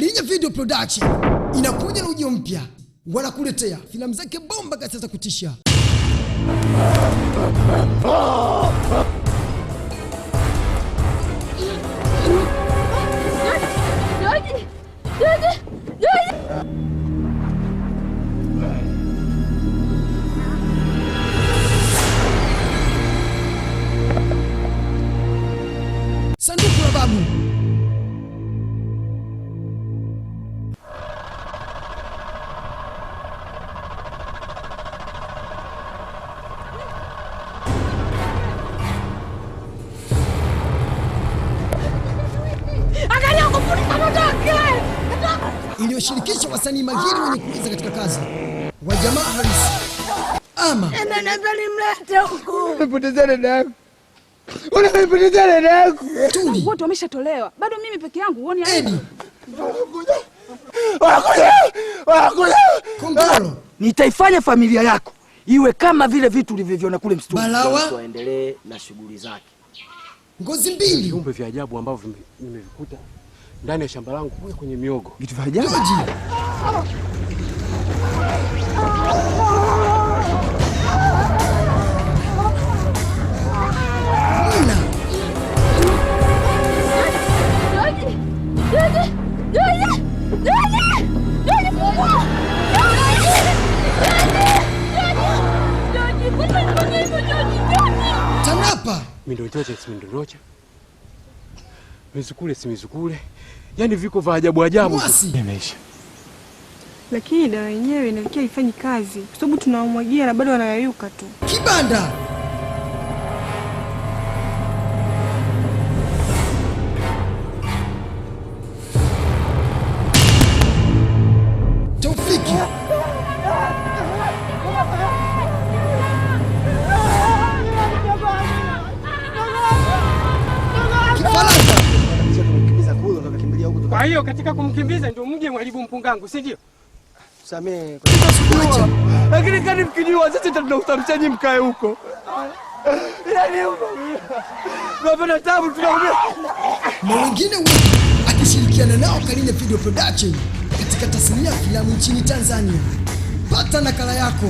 Kalinya Video Production inakuja na ujio mpya. Wanakuletea filamu zake bomba kabisa za kutisha. Sanduku la Babu. Iliyoshirikisha wasanii mahiri wenye kuweza katika kazi wa Jamaa Harisi. Ama Umepoteza dada yako. Unapoteza dada yako. Wote wameshatolewa. Bado mimi peke yangu uone Edi. Wanakuja. Kongolo. Nitaifanya familia yako iwe kama vile vitu ulivyoviona kule msituni. Balawa. Tuendelee na shughuli zake. Ngozi mbili. Viumbe vya ajabu ambavyo nimevikuta ndani ya shamba langu kwenye miogo. Vitu vya ajabu. Tanapa. Mindorocha. Mizukule. Yaani viko vya ajabu. Imeisha. Lakini dawa yenyewe inaelekea ifanyi kazi kwa sababu tunawamwagia na bado wanayayuka tu. Kibanda. Taufiki. Kifaranga. Kwa hiyo katika kumkimbiza ndio mje mwalibu mpungangu, si ndio? Samee. Lakini kani mkiniwa sasa tunautamshaji mkae huko. Yaani huko. Tunapata tabu tunaumia. Na wengine wengi akishirikiana nao Kalinya Video Production katika tasnia ya filamu nchini Tanzania. Pata nakala yako.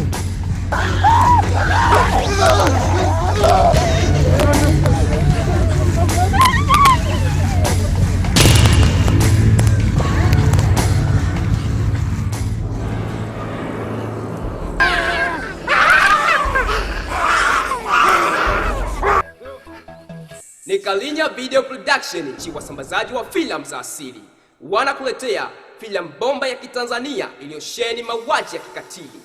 Ni Kalinya Video Production, chi wasambazaji wa filamu za asili. Wanakuletea filamu bomba ya Kitanzania iliyosheni mauaji ya kikatili.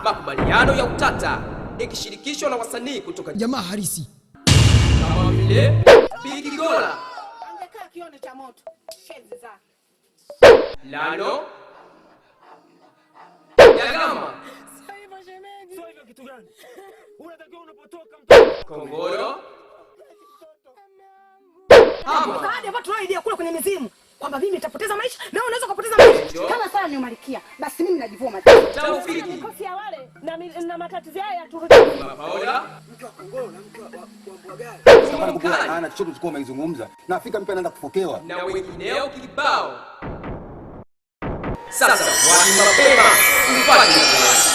Makubaliano ya utata ikishirikishwa na wasanii kutoka Jamaa Harisi. Kama vile Big Gola, angekaa kione cha moto, shenzi zake. Lano, Yagama. Sio hivyo shemeji. Sio hivyo kitu gani? Unatakiwa unapotoka mtu. Kongoro. Baada ya watu wao idea kule kwenye mizimu kwamba mimi nitapoteza maisha na wewe unaweza kupoteza maisha. Kama sana ni umalikia, basi mimi najivua Taufiki. Kosi ya wale na matatizo haya tu. Paola. Mtu wa Kongolo na mtu wa Bwagara. Sababu gani? Ana chochote tulikuwa tumezungumza. Na Afrika mpya anaenda kupokewa. Na wengineo kibao. Sasa wani mapema upate nakala.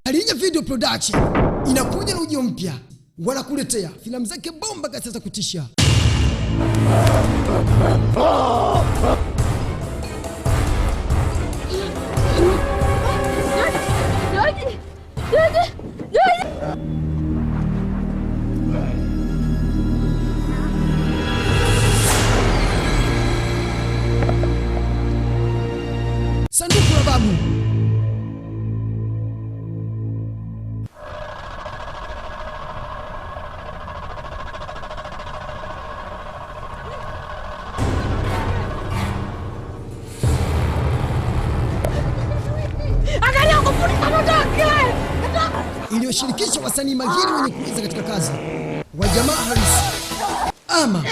Kalinya Video Production inakuja na ujio mpya. Wanakuletea filamu zake bomba kabisa za kutisha. Sanduku la Babu. iliyoshirikisha wasanii mahiri wenye kuweza katika kazi wa jamaa halisi. Ama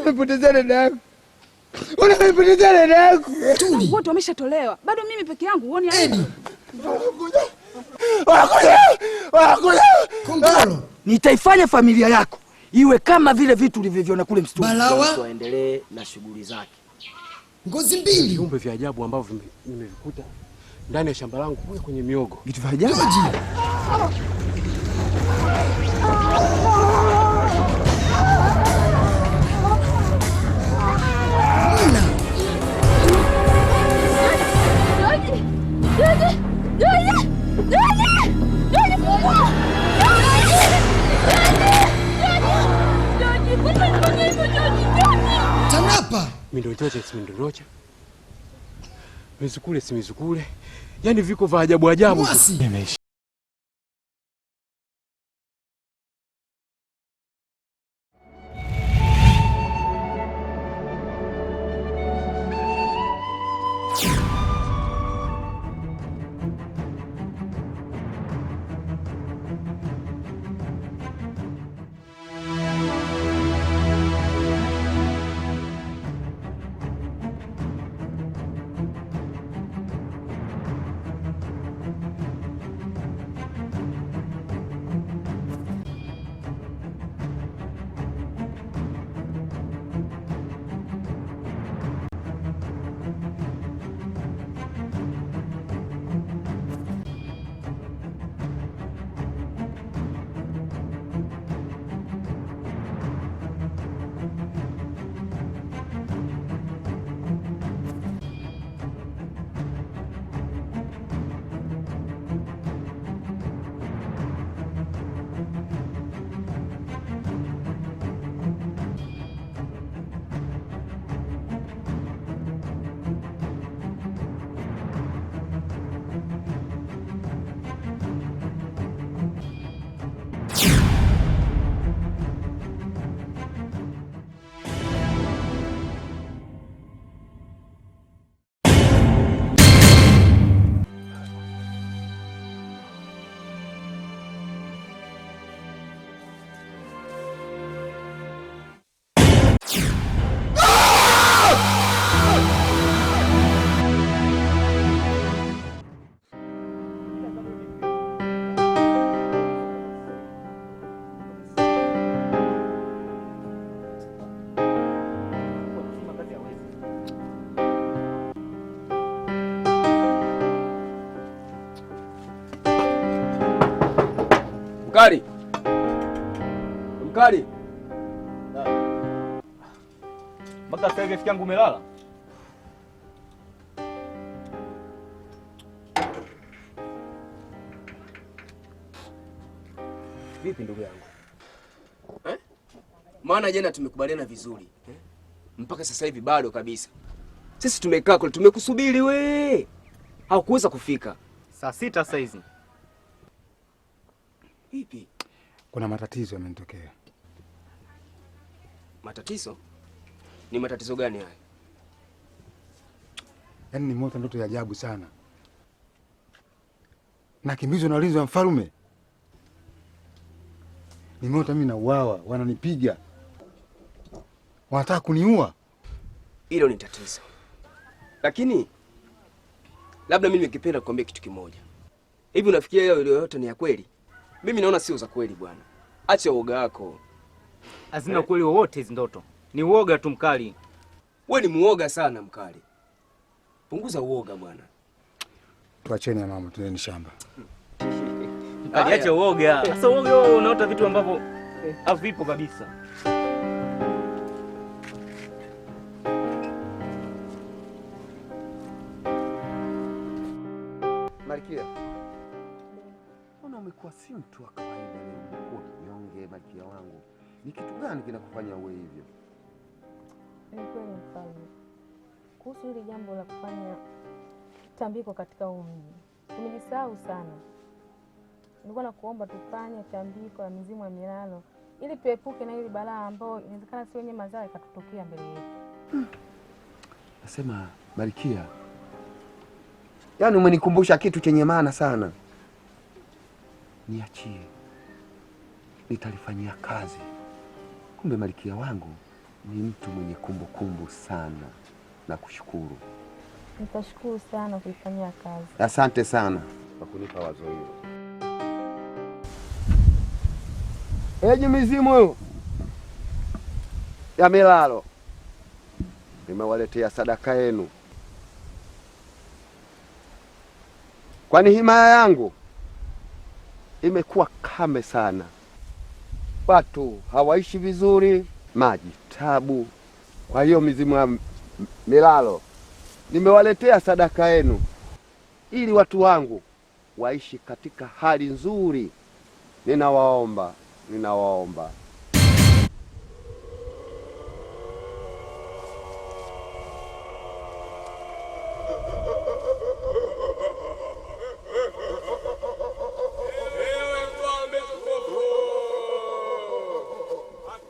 umepoteza dada yako. Unapoteza dada yako. Tuli. Wote wameshatolewa. Bado mimi peke yangu uone Edi. Wanakuja. Kongolo. Nitaifanya familia yako iwe kama vile vitu ulivyoviona kule msituni. Balawa. Tuendelee na shughuli zake. Ngozi mbili. Viumbe vya ajabu ambavyo nimevikuta ndani ya shamba langu kule kwenye miogo. Vitu vya ajabu. Tanapa. Mindorocha si mindorocha. Mizukule si mizukule. Yaani viko vya ajabu ajabu. Mwasi. Mkali. Mkali. Mpaka sasa hivi rafiki yangu umelala? Vipi ndugu yangu? Maana jana tumekubaliana vizuri. Mpaka sasa hivi bado kabisa. Sisi tumekaa kule tumekusubiri we. Haukuweza kufika. Saa 6 sasa hizi. Vipi? Kuna matatizo yamenitokea. Matatizo? Ni matatizo gani haya? Yaani nimeota ndoto ya ajabu sana. Nakimbizwa na walinzi wa mfalme. Nimeota mimi nauawa, wananipiga. Wanataka kuniua. Hilo ni tatizo. Lakini labda mimi nikipenda kukwambia kitu kimoja. Hivi unafikiria hiyo yote ni ya kweli? Mimi naona sio za kweli bwana. Acha uoga wako. Hazina kweli wowote hizo ndoto. Ni uoga tu Mkali. Wewe ni muoga sana Mkali. Punguza uoga bwana. Tuacheni ya mama, tuende shamba. Mkali acha uoga. Sasa uoga wewe unaota vitu ambavyo havipo kabisa. Malkia. Mbona umekuwa si mtu wa kawaida leo? Umekuwa kinyonge Malkia wangu. Ni kitu gani kinakufanya uwe hivyo? Ni kweli mfalme. Kuhusu hili jambo la kufanya tambiko katika huu mji, tumejisahau sana. Nilikuwa nakuomba tufanye tambiko la mizimu ya milalo ili tuepuke na hili balaa ambao inawezekana si wenye madhara ikatutokea mbele yetu. Nasema Malkia, yaani umenikumbusha kitu chenye maana sana. niachie, nitalifanyia kazi. Kumbe Malkia wangu ni mtu mwenye kumbukumbu sana, na kushukuru. Nitashukuru sana kuifanyia kazi. Asante sana kwa kunipa wazo hilo. Eji mizimu ya milalo, nimewaletea sadaka yenu, kwani himaya yangu imekuwa kame sana. Watu hawaishi vizuri, maji tabu. Kwa hiyo mizimu ya milalo nimewaletea sadaka yenu ili watu wangu waishi katika hali nzuri. Ninawaomba.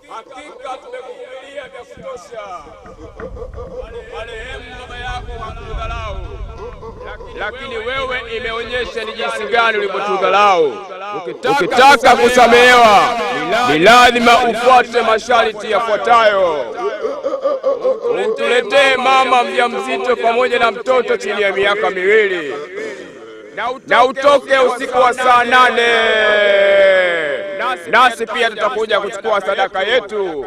Hakika tumekuvumilia vya kutosha. Marehemu baba yako hakudharau, lakini wewe imeonyesha ni jinsi gani ulipotudharau. Ukitaka kusamehewa ni lazima ufuate masharti yafuatayo. Utuletee mama mjamzito pamoja na mtoto chini ya miaka 2, na utoke usiku wa saa 8. Nasi pia tutakuja kuchukua sadaka yetu.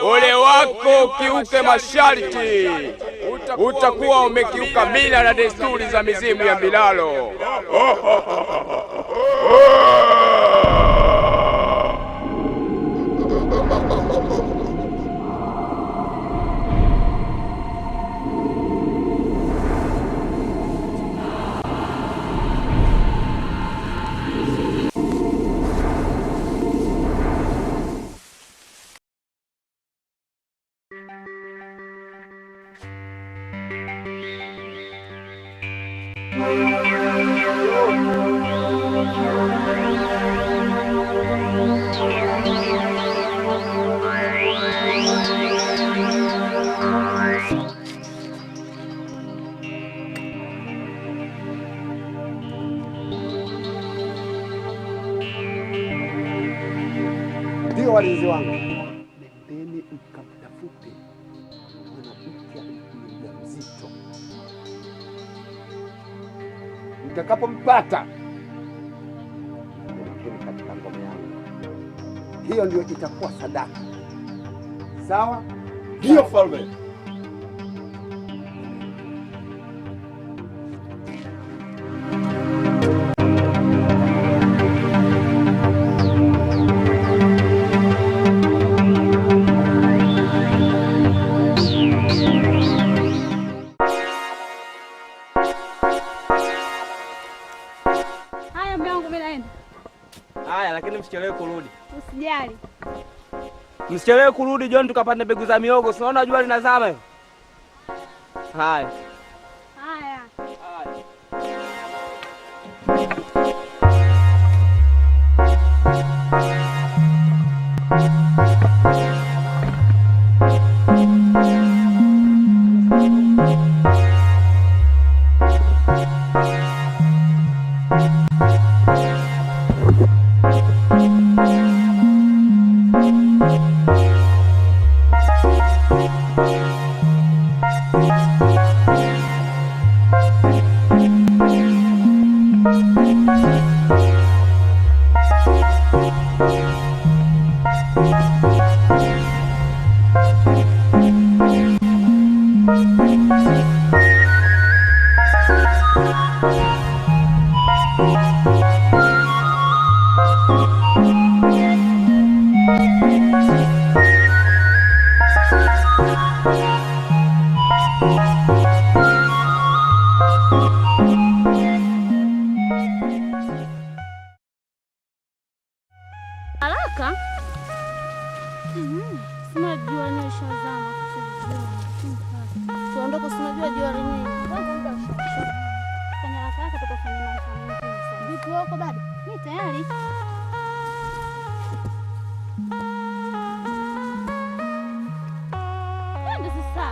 Ole wako ukiuke masharti, utakuwa umekiuka mila na desturi za mizimu ya milalo. Ndio walinzi wangu, nendeni mkamtafute mwanamke mjamzito. Mtakapompata, mpelekeni katika ngome yangu. Hiyo ndio itakuwa sadaka. Sawa? Ndio mfalme. Haya, lakini msichelewe kurudi. Usijali. Msichelewe kurudi John, tukapande mbegu za miogo. Unaona jua linazama hiyo. Haya. Haya. Haraka? Sina jua ni shazama tuondoke, sina jua jua lenyewe. Fanya haraka tukafanya mambo mengi. Vipi wako bado? Mimi tayari. Ndio sasa.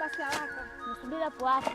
basi haraka. Nisubiri hapo hapo.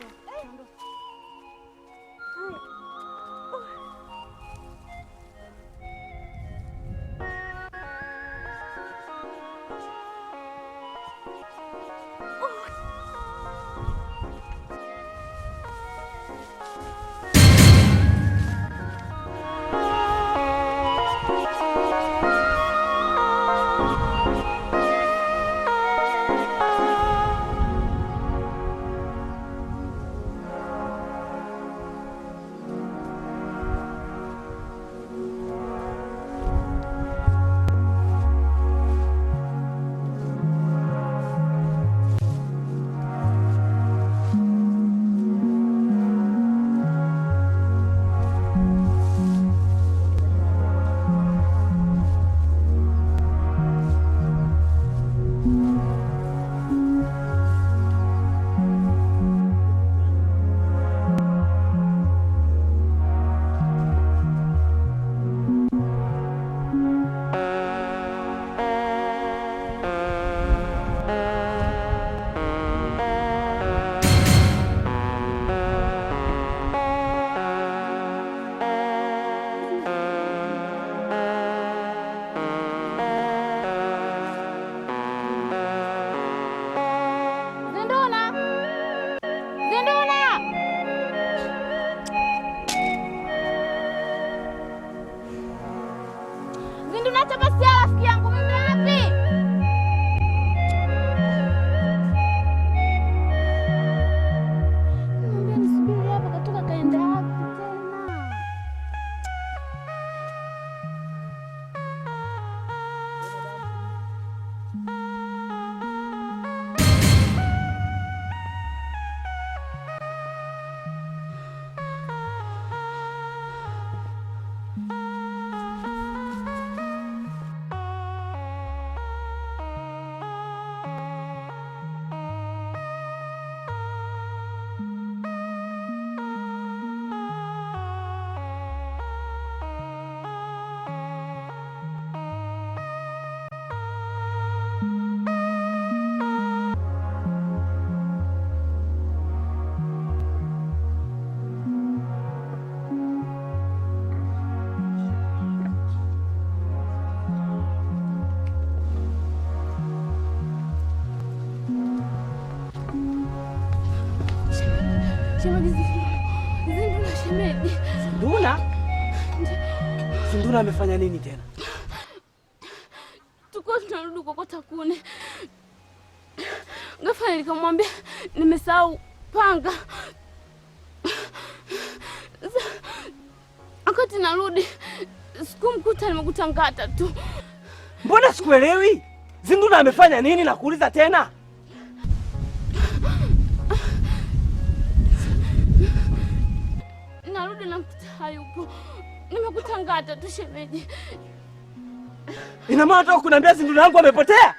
Sinduna amefanya nini tena? Tuko tunarudi kokota kuni. Ghafla nikamwambia nimesahau panga. Wakati narudi sikumkuta, nimekuta ngata tu. Mbona sikuelewi? Sinduna amefanya nini na kuuliza tena? Narudi na mkuta hayupo. Nimekuta ngata tu shemeji. Ina maana unataka kuniambia Sinduna yangu amepotea?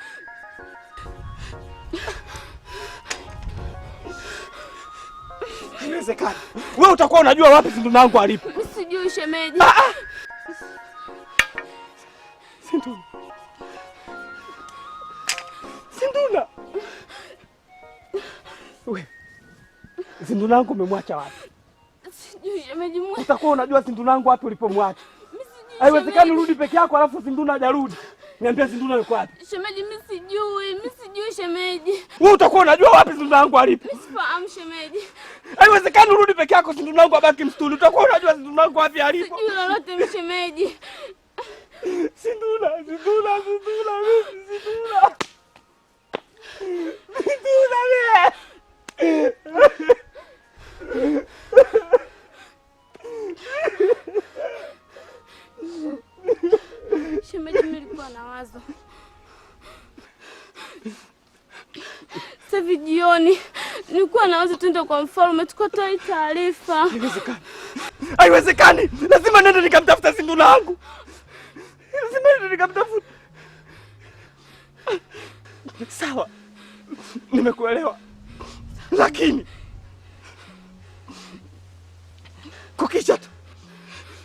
Inawezekana. Wewe utakuwa unajua wapi Sinduna yangu alipo? Sijui shemeji. Sinduna. Sinduna. Wewe. Sinduna yangu umemwacha wapi? Sijui shemeji. Utakuwa unajua Sinduna yangu wapi ulipomwacha. Haiwezekani urudi peke yako alafu Sinduna hajarudi. Niambia Sinduna yuko wapi? Shemeji, mimi sijui shemeji. Wewe utakuwa unajua wapi Sinduna yangu alipo? Mimi sifahamu shemeji. Haiwezekani urudi peke yako Sinduna yangu abaki msituni. Utakuwa unajua Sinduna yangu wapi alipo? Sijui lolote shemeji. Sinduna. Shemeji, nilikuwa na wazo. Sasa jioni nilikuwa na wazo twende kwa mfalme tukatoe taarifa. Haiwezekani. Lazima nende nikamtafuta Sinduna yangu. Lazima nende nikamtafuta. Sawa. Nimekuelewa. Lakini kukisha tu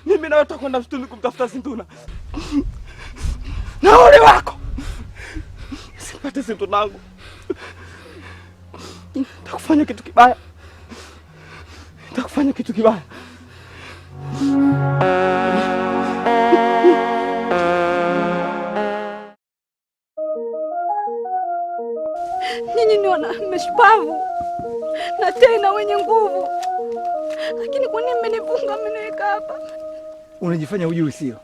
mimi na wewe tutakwenda msituni kumtafuta Sinduna. Na ole wako. Sipate Sinduna yangu. Nitakufanya kitu kibaya. Nitakufanya kitu kibaya. Nyinyi ni wanaume shupavu na tena wenye nguvu, lakini kwa nini mmenifunga, mmeniweka hapa? Unajifanya hujui sio?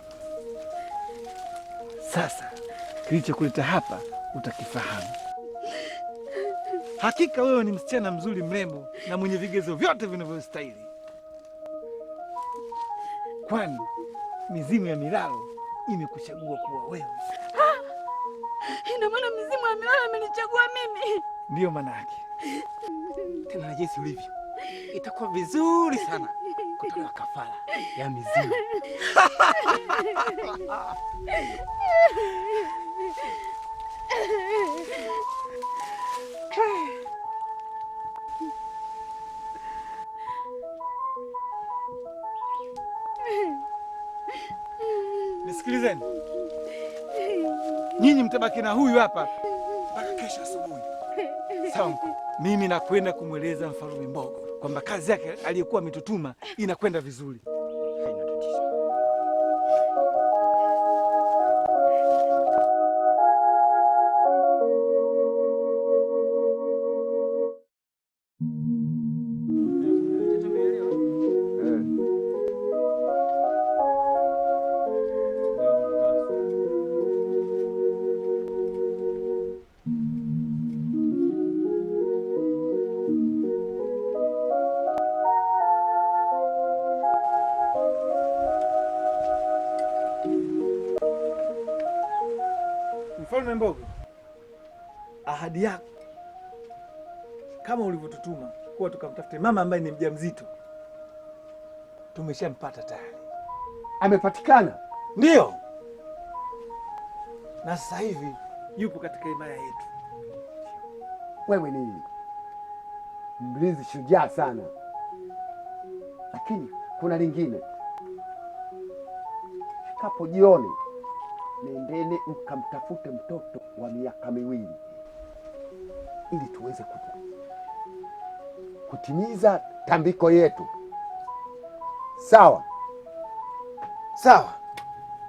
Sasa kilichokuleta hapa utakifahamu. Hakika wewe ni msichana mzuri, mrembo na mwenye vigezo vyote vinavyostahili, kwani mizimu ya milalo imekuchagua kuwa wewe. Ina maana mizimu ya milalo imenichagua mimi? Ndiyo maana yake. Tena na jinsi ulivyo, itakuwa vizuri sana kutolewa kafara ya mizimu. Nisikilizeni. Nyinyi mtabaki na huyu hapa mpaka kesho asubuhi. Sawa? Mimi nakwenda kumweleza Mfalme Mbogo kwamba kazi yake aliyokuwa ametutuma inakwenda vizuri. Haina tatizo. Mfalme Mbogo, ahadi yako kama ulivyotutuma kuwa tukamtafute mama ambaye ni mjamzito, tumeshampata tayari. Amepatikana? Ndiyo, na sasa hivi yupo katika himaya yetu. Wewe ni mlinzi shujaa sana, lakini kuna lingine. Fikapo jioni, nendeni mkamtafute mtoto wa miaka miwili ili tuweze kutimiza tambiko yetu. Sawa? Sawa.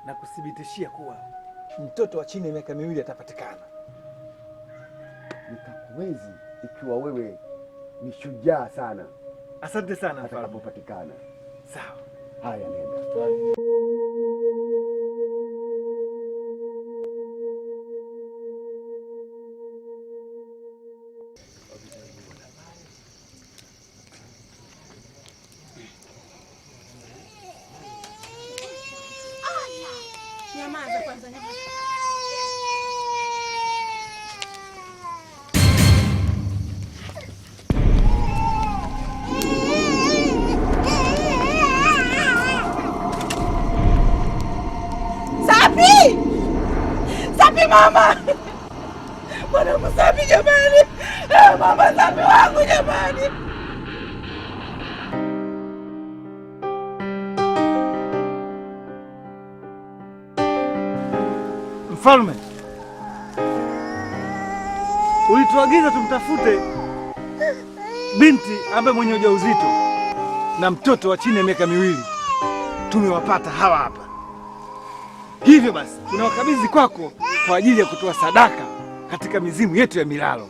Na kuthibitishia kuwa mtoto wa chini ya miaka miwili atapatikana. Nitakuwezi ikiwa wewe ni shujaa sana. Asante sana atakapopatikana. Sawa. Haya, nenda. Nyamaza kwanza, nyamaza. Safi! Safi mama! Mwanangu Safi jamani! Mama Safi wangu jamani! Mfalme, ulituagiza tumtafute binti ambaye mwenye ujauzito na mtoto wa chini ya miaka miwili. Tumewapata hawa hapa. Hivyo basi tunawakabidhi kwako kwa ajili ya kutoa sadaka katika mizimu yetu ya milalo.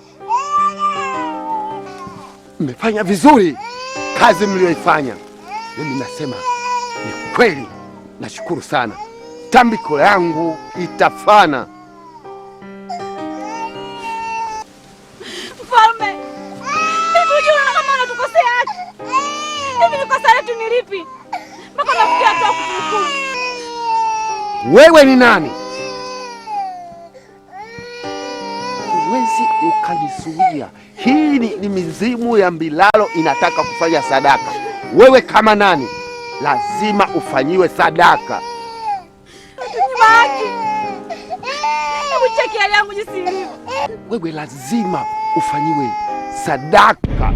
Mmefanya vizuri kazi mlioifanya. Mimi nasema ni kweli, nashukuru sana. Tambiko yangu itafana. Mfalme, hivi unajua kama unatukosea haki? Hivi ni kosa letu ni lipi? Mpaka nafikia hata kutuhukumu. Wewe ni nani? Huwezi ukanisuia. Hii ni mizimu ya milalo inataka kufanya sadaka. Wewe kama nani? Lazima ufanyiwe sadaka. Haki. Hebu cheki hali yangu jinsi ilivyo. Wewe lazima ufanyiwe sadaka.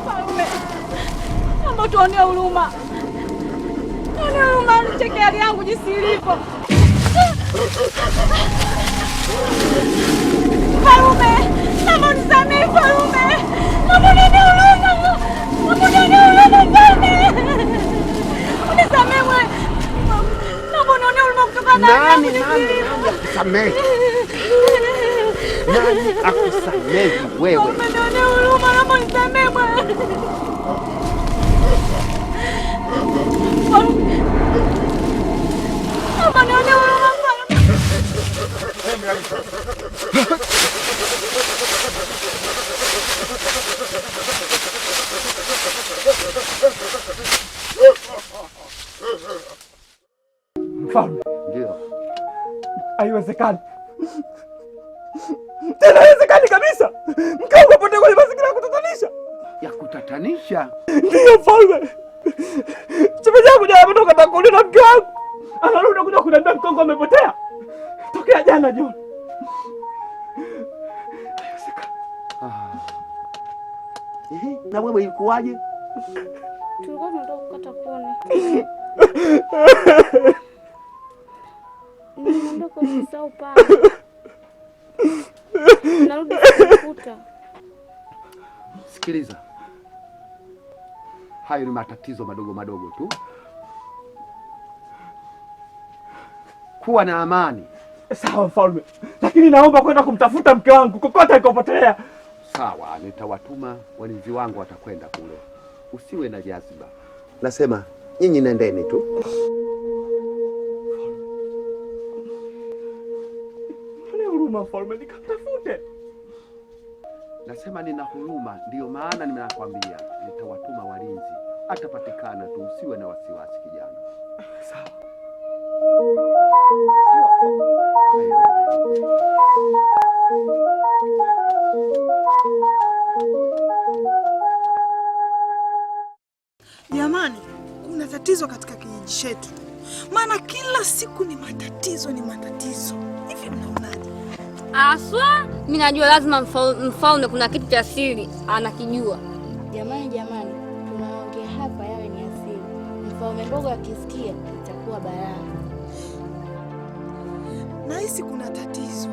Mfalme, naomba tuonee huruma. Tuonee huruma, nicheke hali yangu jinsi ilivyo. Mfalme, naomba unisamehe mfalme. Naomba unionee huruma. Naomba unionee huruma mfalme. Unisamehe wewe. Naomba unionee huruma kutokana na hali yangu jinsi ilivyo. Akusamehe. Nani akusamehe wewe? Unionee huruma, naomba unisamehe wewe. Naomba unionee huruma mfalme. Mfalme. Ndio. Haiwezekani. Tena haiwezekani kabisa. Mkao ukapotea kwenye mazingira ya kutatanisha. Ya kutatanisha? Ndio mfalme. Shemeji yangu jana ametoka takuli na mke wangu. Anarudi kuja kuniambia mke wangu amepotea. Tokea jana jioni. Na wewe ilikuwaje? Tulikuwa tunataka kukata kuni. Niliondoka usisahau pale. Narudi kukuta. Sikiliza. Hayo ni matatizo madogo madogo tu. Kuwa na amani. Sawa mfalme. Lakini naomba kwenda kumtafuta mke wangu kokote alikopotelea. Sawa, nitawatuma walinzi wangu watakwenda kule. Usiwe na jaziba. Nasema nyinyi nendeni tu. Nina huruma mfalme, nikamtafute. Nasema nina huruma, ndio maana ninakwambia nitawatuma walinzi. Atapatikana tu, usiwe na wasiwasi kijana. Sawa. Jamani, kuna tatizo katika kijiji chetu. Maana kila siku ni matatizo. Hivi mnaonaje? Aswa, mimi najua lazima mfalme kuna kitu cha siri anakijua. Jamani, tunaongea hapa yawe ni asili. Mfalme mdogo akisikia itakuwa balaa. Nahisi kuna tatizo.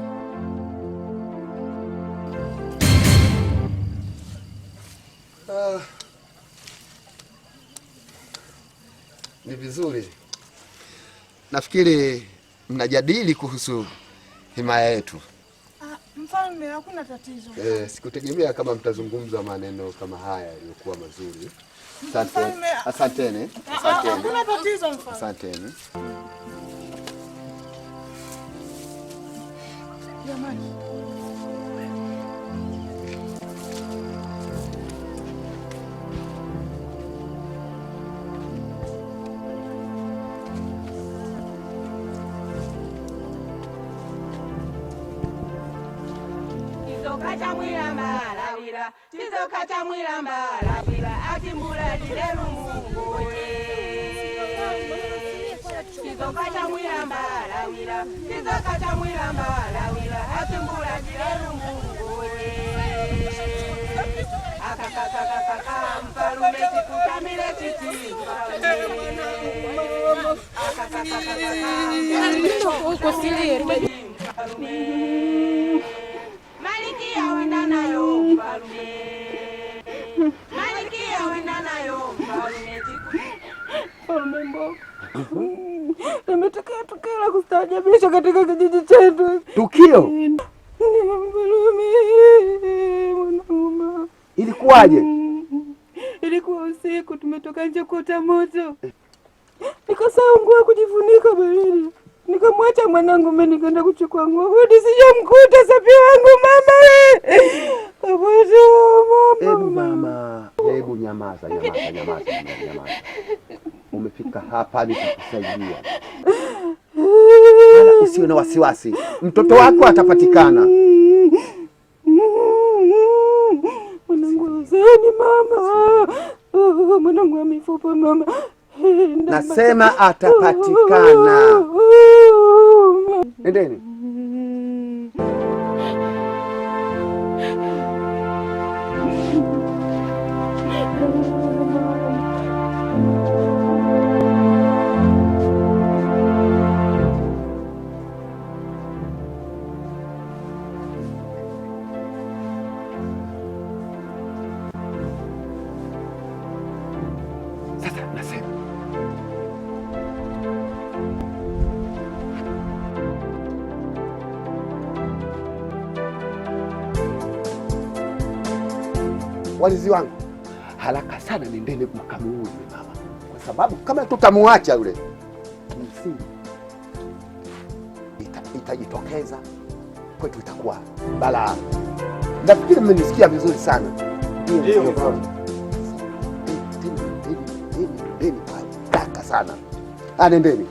Ni vizuri. Nafikiri mnajadili kuhusu himaya yetu. Mfalme, hakuna tatizo. Sikutegemea kama mtazungumza maneno kama haya yaliokuwa mazuri. Asanteni. Hakuna tatizo mfalme. Asanteni. Jamani. Tizoka cha mwilamba bila atimbula dilelu Mungu Tizoka cha mwilamba bila Tizoka cha mwilamba bila atimbula dilelu Mungu Akakakakaka mfalume tikutamile titi Akakakakaka Malikia wenda nayo mfalume Malikia wenda nayo mfalume Mfalme mbovu. Limetokea tukio la kustaajabisha katika kijiji chetu. Tukio? Mfalme mwanaume. Ilikuwaje? Ilikuwa usiku, tumetoka nje kuota moto. Nikasahau nguo kujifunika baridi. Nikamwacha mwanangu mimi nikaenda kuchukua nguo. Hadi sijamkuta Safi wangu mama. Mama, hebu nyamaza. Umefika hapa nitakusaidia. Wala usiwe na wasiwasi. Mtoto wako atapatikana. Mwanangu uzeni mama. Mwanangu amefupa mama. Nasema atapatikana. Endeni. walinzi wangu, haraka sana nendeni mkamuue mama, kwa sababu kama tutamuacha yule msingi itajitokeza kwetu, itakuwa balaa. Nafikiri mmenisikia vizuri sana. Ndio mama. Nendeni haraka sana, nendeni.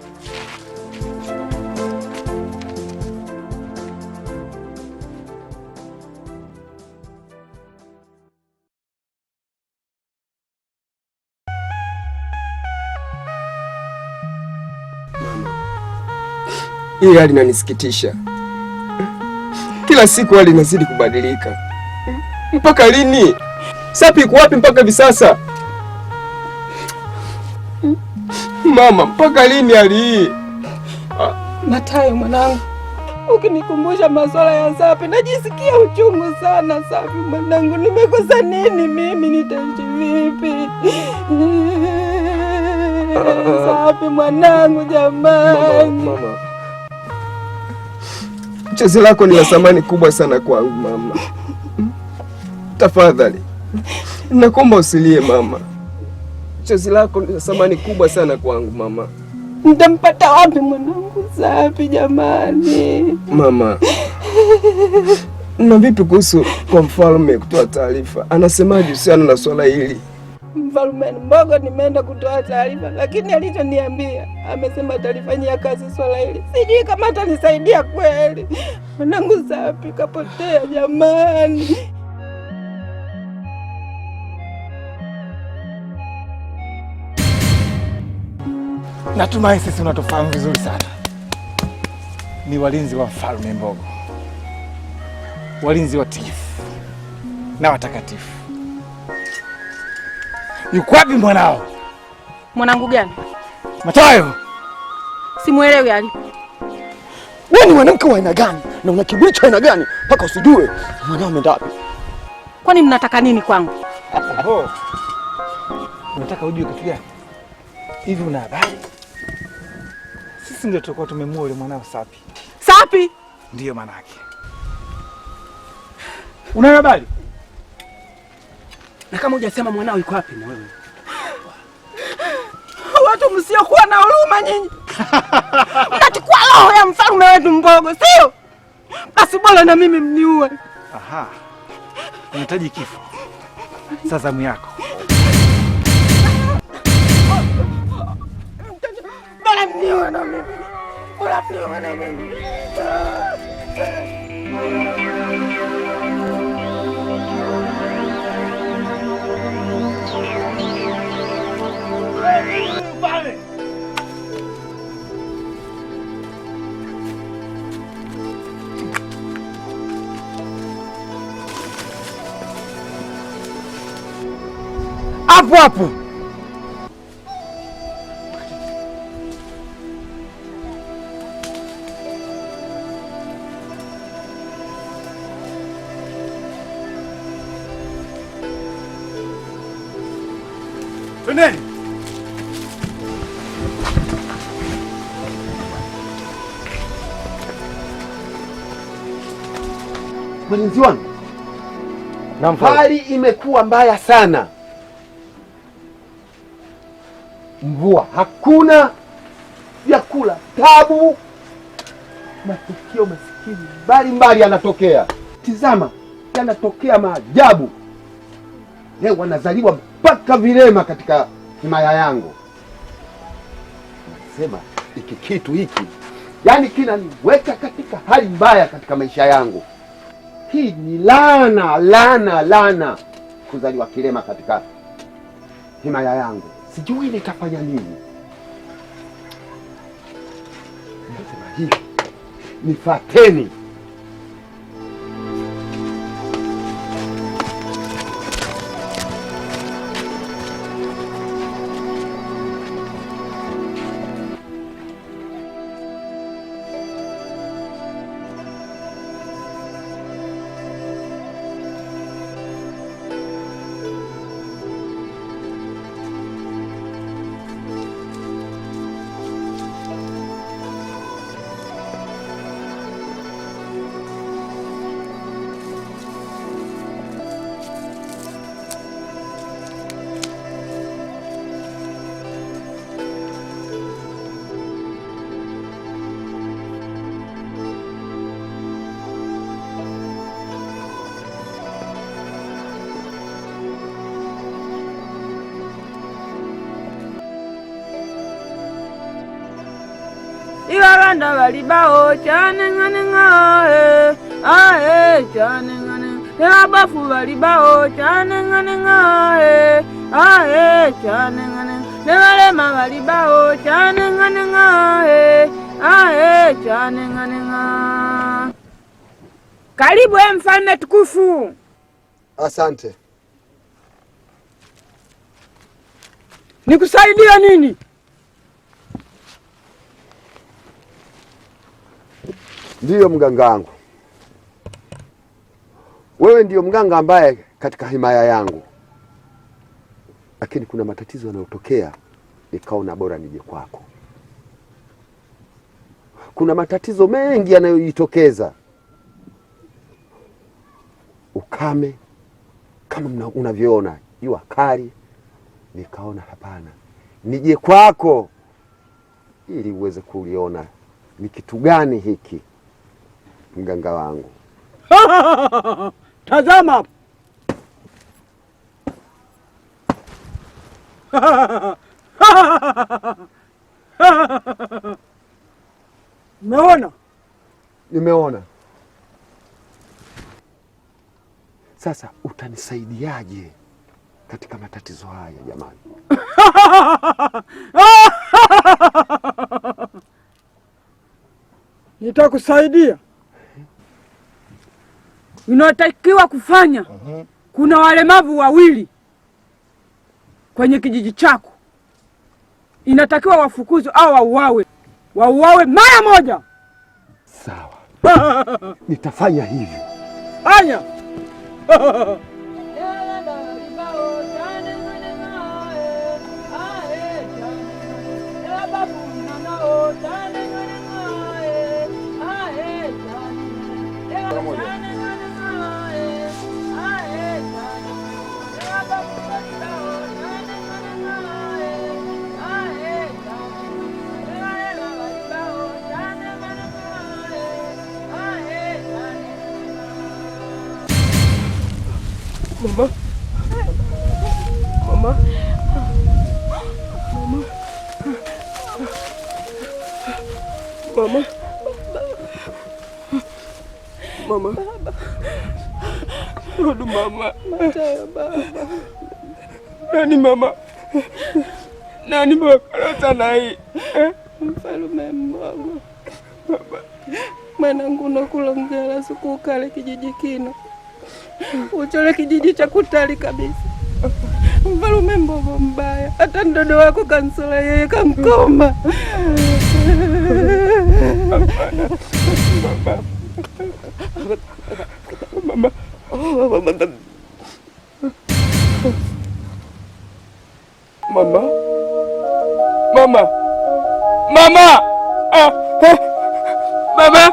Hii hali inanisikitisha. Kila siku hali inazidi kubadilika. Mpaka lini? Sapi iko wapi mpaka hivi sasa? Mama, mpaka lini hali hii? Matayo mwanangu, ukinikumbusha masuala ya Sapi najisikia uchungu sana. Sapi mwanangu, nimekosa nini mimi? Nitaishi vipi? Sapi mwanangu, jamani. Mama. Chozi lako ni la thamani kubwa sana kwangu mama. Tafadhali, nakuomba usilie mama. Chozi lako ni la thamani kubwa sana kwangu mama. Nitampata wapi mwanangu Sapi jamani? Mama, na vipi kuhusu kwa mfalme kutoa taarifa? Anasemaje kuhusiana na swala hili? Mfalme Mbogo nimeenda kutoa taarifa, lakini alichoniambia amesema atalifanyia kazi swala hili. Sijui kama atanisaidia kweli. Mwanangu Sapi kapotea jamani. Natumai sisi unatufahamu vizuri sana. Ni walinzi wa Mfalme Mbogo, walinzi watiifu na watakatifu. Yuko wapi mwanao? Mwanangu gani? Matayo. Simuelewi alipo. Wewe ni mwanamke wa aina gani na una kiburi cha aina gani mpaka usijue mwanao ameenda wapi? Kwani mnataka nini kwangu? Oho. Unataka ujue kitu gani? Hivi una habari? Sisi ndio tulikuwa tumemuua yule mwanao Sapi. Sapi? Ndiyo manake. Una habari? Na kama hujasema mwanao yuko wapi na wewe? Watu msiokuwa na huruma nyinyi. Mnachukua roho ya mfalme wetu Mbogo, sio? Basi bora na mimi mniue. Aha. Unahitaji kifo. Sasa zamu yako. Bora mniue na mimi. Bora mniue na mimi. Hapo hapo. Twendeni. Mlinzi wangu, hali imekuwa mbaya sana. Mvua hakuna, vyakula tabu, matukio masikini mbalimbali yanatokea. Tizama, yanatokea maajabu. Leo wanazaliwa mpaka vilema katika himaya yangu. Nasema hiki kitu hiki, yani kinaniweka katika hali mbaya katika maisha yangu. Hii ni laana kuzaliwa kilema katika himaya yangu. Sijui nitafanya nini. Nasema hivi, nifateni. na walibao chanenganenga ae chanengane abafu walibao chanenganenga ae chanengane walema walibao chanenganenga ae chanenganenga. Karibu mfalme tukufu. Asante. Nikusaidia nini? Ndiyo mganga wangu. Wewe ndiyo mganga ambaye katika himaya yangu, lakini kuna matatizo yanayotokea, nikaona bora nije kwako. Kuna matatizo mengi yanayojitokeza, ukame kama unavyoona, jua kali. Nikaona hapana, nije kwako ili uweze kuliona ni kitu gani hiki, mganga wangu. Tazama. Umeona? Nimeona. Sasa utanisaidiaje katika matatizo haya jamani? Nitakusaidia. Unatakiwa kufanya, kuna walemavu wawili kwenye kijiji chako, inatakiwa wafukuzwe au wauawe mara moja. Sawa. Nitafanya hivyo. Anya. Mama. Mama. Mama. Mama. Aduh mama. Nani mama? Nani bakalata nai? Mfalume mwangu. Mwanangu nakulongela siku kale kijiji kino. Uchole kijiji cha kutali kabisa. Mfalume mbogo mbaya. Hata mdodo wako kansula yeye kamkoma. Mama. Mama. Mama. Mama. Mama. Mama.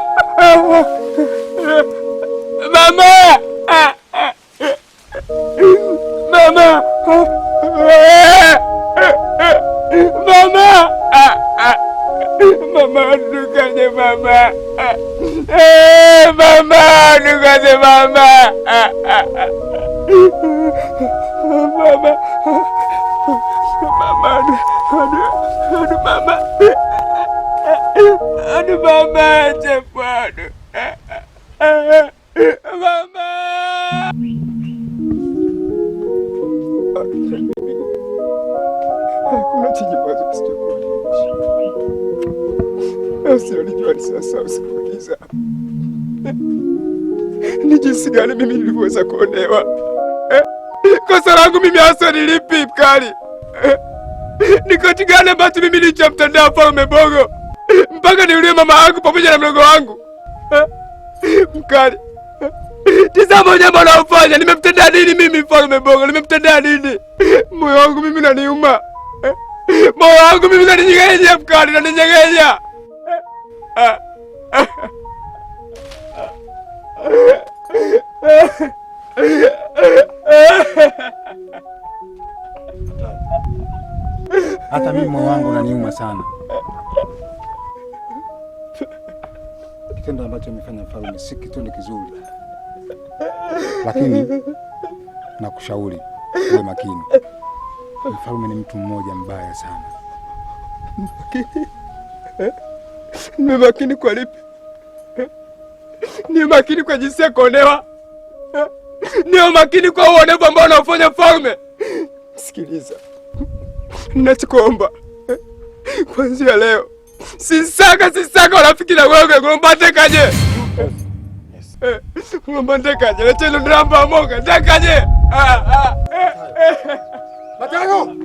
Mama. Mama. Mama, dukanya mama. Mama, dukanya mama. Mama. Mama, aduh mama. Aduh mama, cepat. Mama. Hakuna chenye mwanzo kisichokuisha. Usionijua ni sasa, usikuuliza ni jinsi gani mimi nilivyoweza kuonewa. Kosa langu mimi hasa ni lipi mkali? Ni kati gani ambacho mimi nilichamtendea Mfalme Bogo mpaka niulie mama yangu pamoja na mdogo wangu? Mkali, tazama unyama unaofanya. Nimemtendea nini mimi Mfalme Bogo? Nimemtendea nini? Moyo wangu mimi unaniuma. Moyo wangu mimi unaninyegenya mkali, unaninyegenya. Hata mimi moyo wangu unaniuma sana. Kitendo ambacho amefanya Mfalme si kitendo kizuri, lakini nakushauri uwe makini. Mfalme ni mtu mmoja mbaya sana. Ni makini kwa lipi? Ni makini kwa jinsi ya kuonewa? Ni makini kwa uonevu ambao unaofanya mfalme? Sikiliza, ninachokuomba kuanzia leo, sisaka urafiki na wewe. Ngomba tekaje? Ngomba tekaje? Lechelo drama moga tekaje? Matano.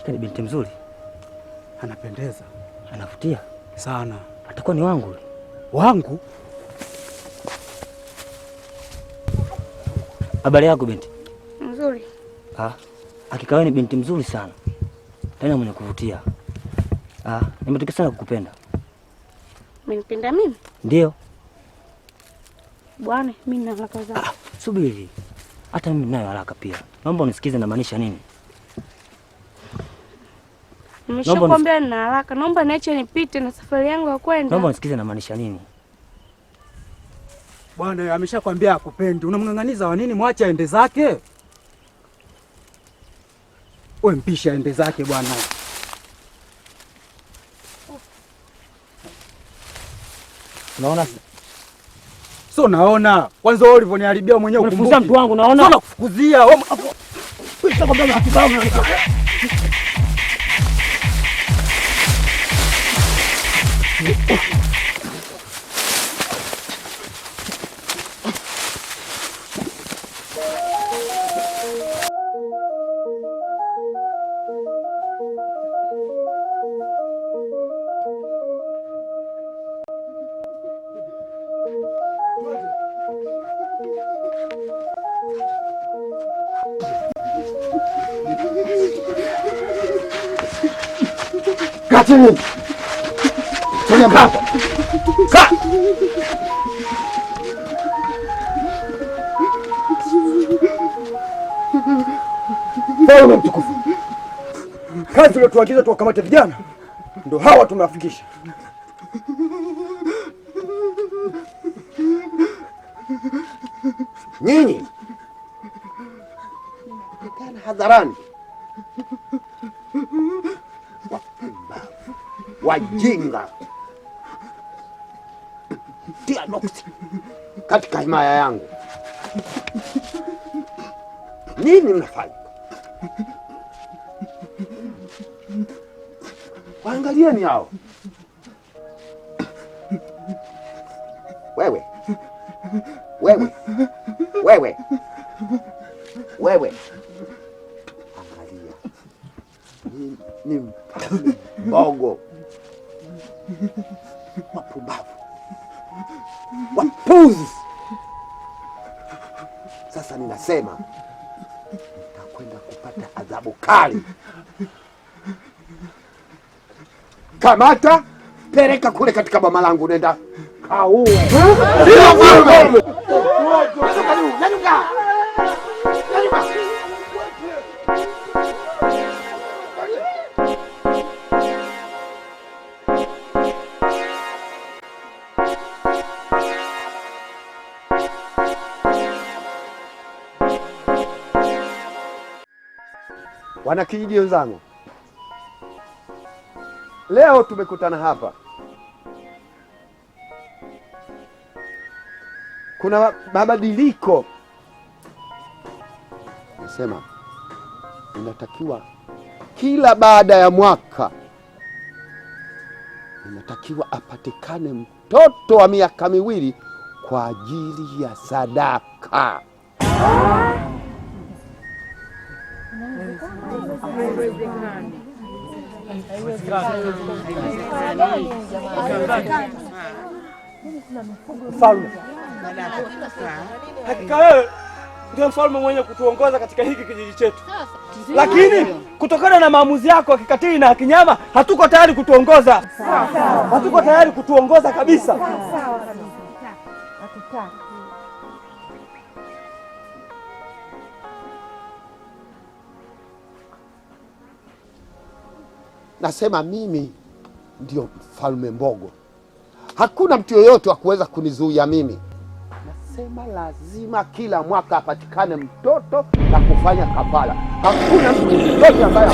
Ni binti mzuri, anapendeza, anavutia sana. Atakuwa ni wangu? Wangu? Habari yako binti? Mzuri. Hakika wewe ni binti mzuri sana, tena mwenye kuvutia. Nimetokea sana kukupenda. Umenipenda mimi? Ndio. Bwana, mimi nina haraka zangu. Subiri, hata mimi ninayo haraka pia. Naomba unisikize, namaanisha nini? Nimeshakwambia nina haraka. Naomba niache nipite na safari yangu ya kwenda. Naomba unisikize, namaanisha nini? Bwana ameshakwambia akupendi. Unamng'ang'aniza wa nini? Mwache aende zake. Wewe mpisha aende zake bwana. Unaona? Sio naona. Kwanza wewe ulivyoniharibia mwenyewe ukumbuki. Unafukuza mtu wangu, naona? Sio nakufukuzia. Wewe utakwambia hakika. Katini! Tuna mbapa! Ka! Mfalme mtukufu, kazi uliotuagiza tuwakamate vijana ndo hawa tumewafikisha. Nyinyi kana hadharani, wajinga, tia nuksi katika himaya yangu. Nini mnafanya? Waangalieni hao. Wewe angalia, ni mbogo, wapumbavu, wapuzi. Sasa ninasema nitakwenda kupata adhabu kali. Kamata, peleka kule katika boma langu, nenda kauwe. Wanakijiji wenzangu, leo tumekutana hapa, kuna mabadiliko. Nasema inatakiwa kila baada ya mwaka inatakiwa apatikane mtoto wa miaka miwili kwa ajili ya sadaka. Mfalme, hakika wewe ndio mfalme mwenye kutuongoza katika hiki kijiji chetu, lakini kutokana na maamuzi yako ya kikatili na kinyama hatuko tayari kutuongoza. Hatuko tayari kutuongoza kabisa. Nasema mimi ndio Mfalme Mbogo, hakuna mtu yoyote wa kuweza kunizuia mimi. Nasema lazima kila mwaka apatikane mtoto na kufanya kafara. Hakuna mtu yoyote ambaye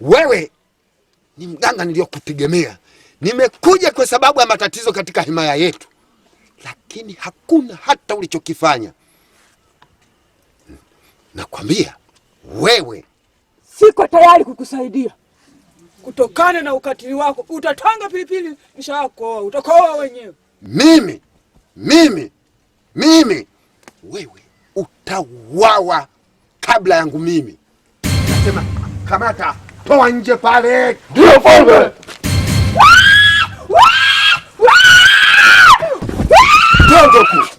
wewe ni mganga niliyokutegemea. Nimekuja kwa sababu ya matatizo katika himaya yetu, lakini hakuna hata ulichokifanya. Nakwambia wewe, siko tayari kukusaidia kutokana na ukatili wako. Utatanga pilipili nishako, utakoa wenyewe. Mimi wewe utauawa kabla yangu mimi. Nasema kamata, toa nje pale. Ndio mfalme. Tondoku.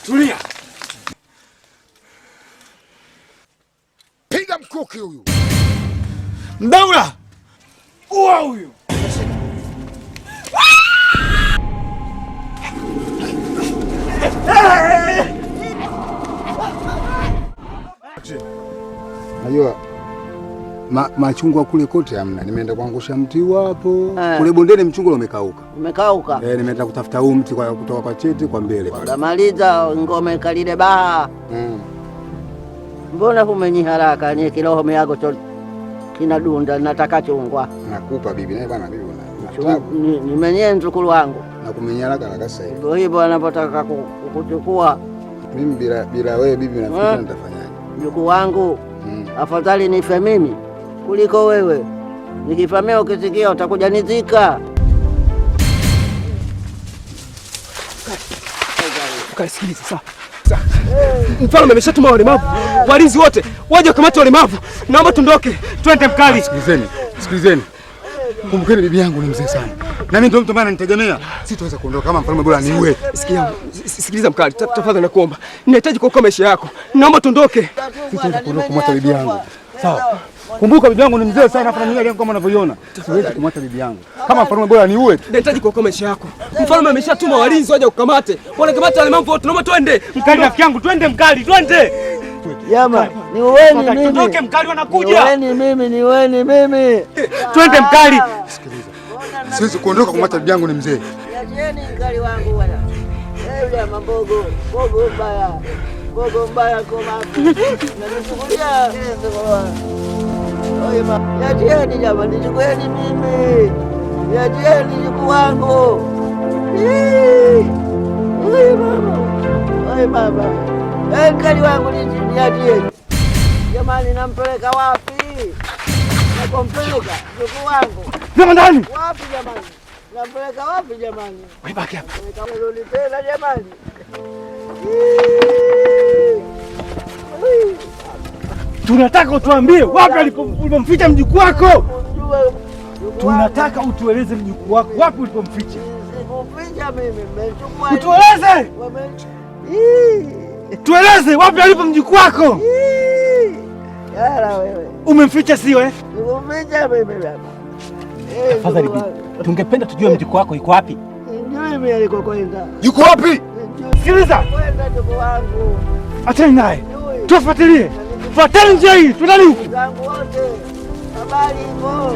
Tulia. Piga mkuki huyu. Mdaula. Ua huyu. Najua machungwa kule kote hamna. Nimeenda kuangusha mti wapo. Kule bondeni mchungwa umekauka. Umekauka? Nimeenda kutafuta huu mti kwa kutoka kwa cheti kwa mbele pale. Kamaliza ngome kalile baha. Mbona humenyi haraka? Ni kiroho yako cho kinadunda, nataka chungwa. Nakupa bibi, naye bwana bibi nimenye mzukuru wangu. Na kumenya haraka na kasa hivi. Ndio hivyo anapotaka kukuchukua. Mimi bila wewe bibi nafikiri nitafanyaje? Mjukuu wangu, afadhali nife mimi kuliko wewe. Nikifamia ukisikia utakuja nizika. Sikiliza sasa. Mfalme ameshatuma walemavu, walinzi wote waje wakamate walemavu. Naomba tundoke, twende mkali. Sikilizeni. Kumbukeni bibi yangu ni mzee sana. Na mimi ndio mtu ambaye ananitegemea. Sitaweza kuondoka kama mfalme bora niue. Sikiliza mkali, tafadhali nakuomba. Ninahitaji kuokoa maisha yako. Naomba tundoke. Sitaweza kuondoka kumwacha bibi yangu. Sawa. Kumbuka bibi yangu ni mzee sana, hapa na kama unavyoiona. Siwezi kumwacha bibi yangu. Kama mfalme bora niue. Ninahitaji kuokoa maisha yako. Mfalme ameshatuma walinzi waje kukamate. Wanakamata walemavu wote. Naomba twende. Mkali rafiki yangu, twende mkali, twende. Yama, niweni mimi. Tuondoke mkali, wanakuja. Niweni mimi. Twende mkali. Sikiliza. Siwezi kuondoka kumwacha bibi yangu ni mzee. Niacheni mkali wangu bwana. Yule mabogo, bogo mbaya. Bogo mbaya koma. Nanichukulia Oye mama, niacheni jamani, nichukueni mimi. Niacheni mjukuu wangu. Oye mama. Oye mama. Mkali wangu niacheni. Jamani, nampeleka wapi? Nakumpeleka mjukuu wangu. Sema ndani. Wapi jamani? Nampeleka wapi jamani? Wewe baki hapa. Rudi tena jamani. Tunataka utuambie wapi ulipomficha mjukuu wako. Tunataka utueleze mjukuu wako wapi ulipomficha. Sikuficha mimi, nimechukua. Utueleze. Tueleze wapi alipo mjukuu wako. Yala wewe. Umemficha sio eh? Nimemficha mimi baba. Tafadhali bibi, tungependa tujue mjukuu wako yuko wapi. Ndio mimi alikokwenda. Yuko wapi? Sikiliza. Kwenda mjukuu wangu. Achana naye. Tufuatilie. Fuateni njia hii, tunani huku. Zangu wote. Habari ipo.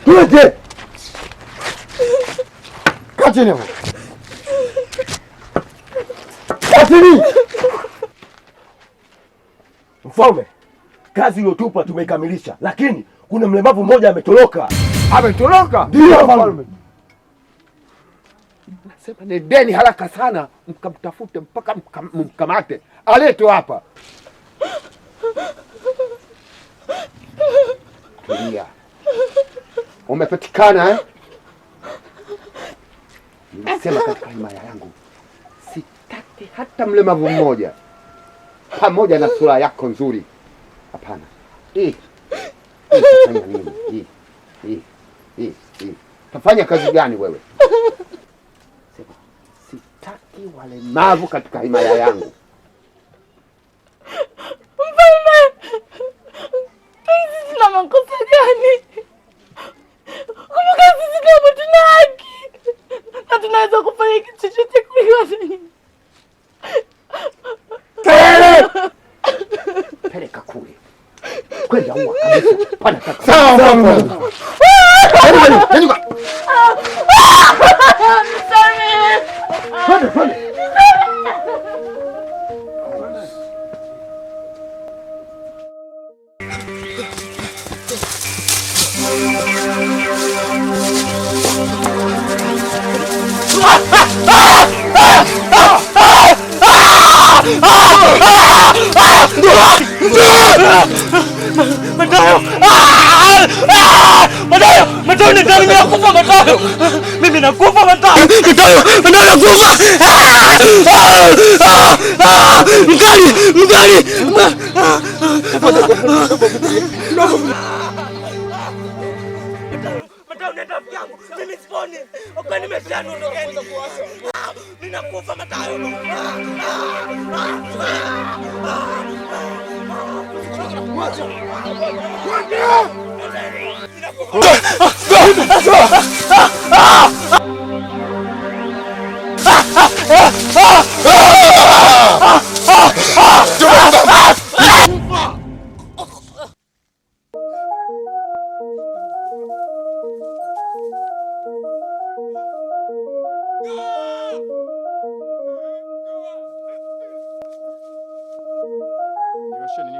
Twende! Kachini hapo. Kachini! Mfalme, kazi iliyotupa tumeikamilisha, lakini kuna mlemavu mmoja ametoroka. Ametoroka? Ndio mfalme. Nasema nendeni haraka sana mkamtafute mpaka mkamate. Aletwe hapa. Tulia. Umepatikana eh? Nimesema katika himaya yangu sitaki hata mlemavu mmoja pamoja na sura yako nzuri. Hapana. Tafanya nini? Tafanya kazi gani wewe? Sema sitaki walemavu katika himaya yangu. Mfalme, sisi tuna makosa gani? Kumbuka sisi ndio tuna haki na tunaweza kufanya kitu chochote kulingana. Peleka kule. Kwenda huwa kabisa. Pana taka. Sawa mfalme. Nyanyuka. Twende. Matayo! Matayo, mimi nakufa Matayo! Mimi nakufa Matayo! Matayo nakufa! Mkali! Matayo nenda yangu. Mimi siponi. Kwa nimeshaondoka. Mimi nakufa Matayo. Niosheni.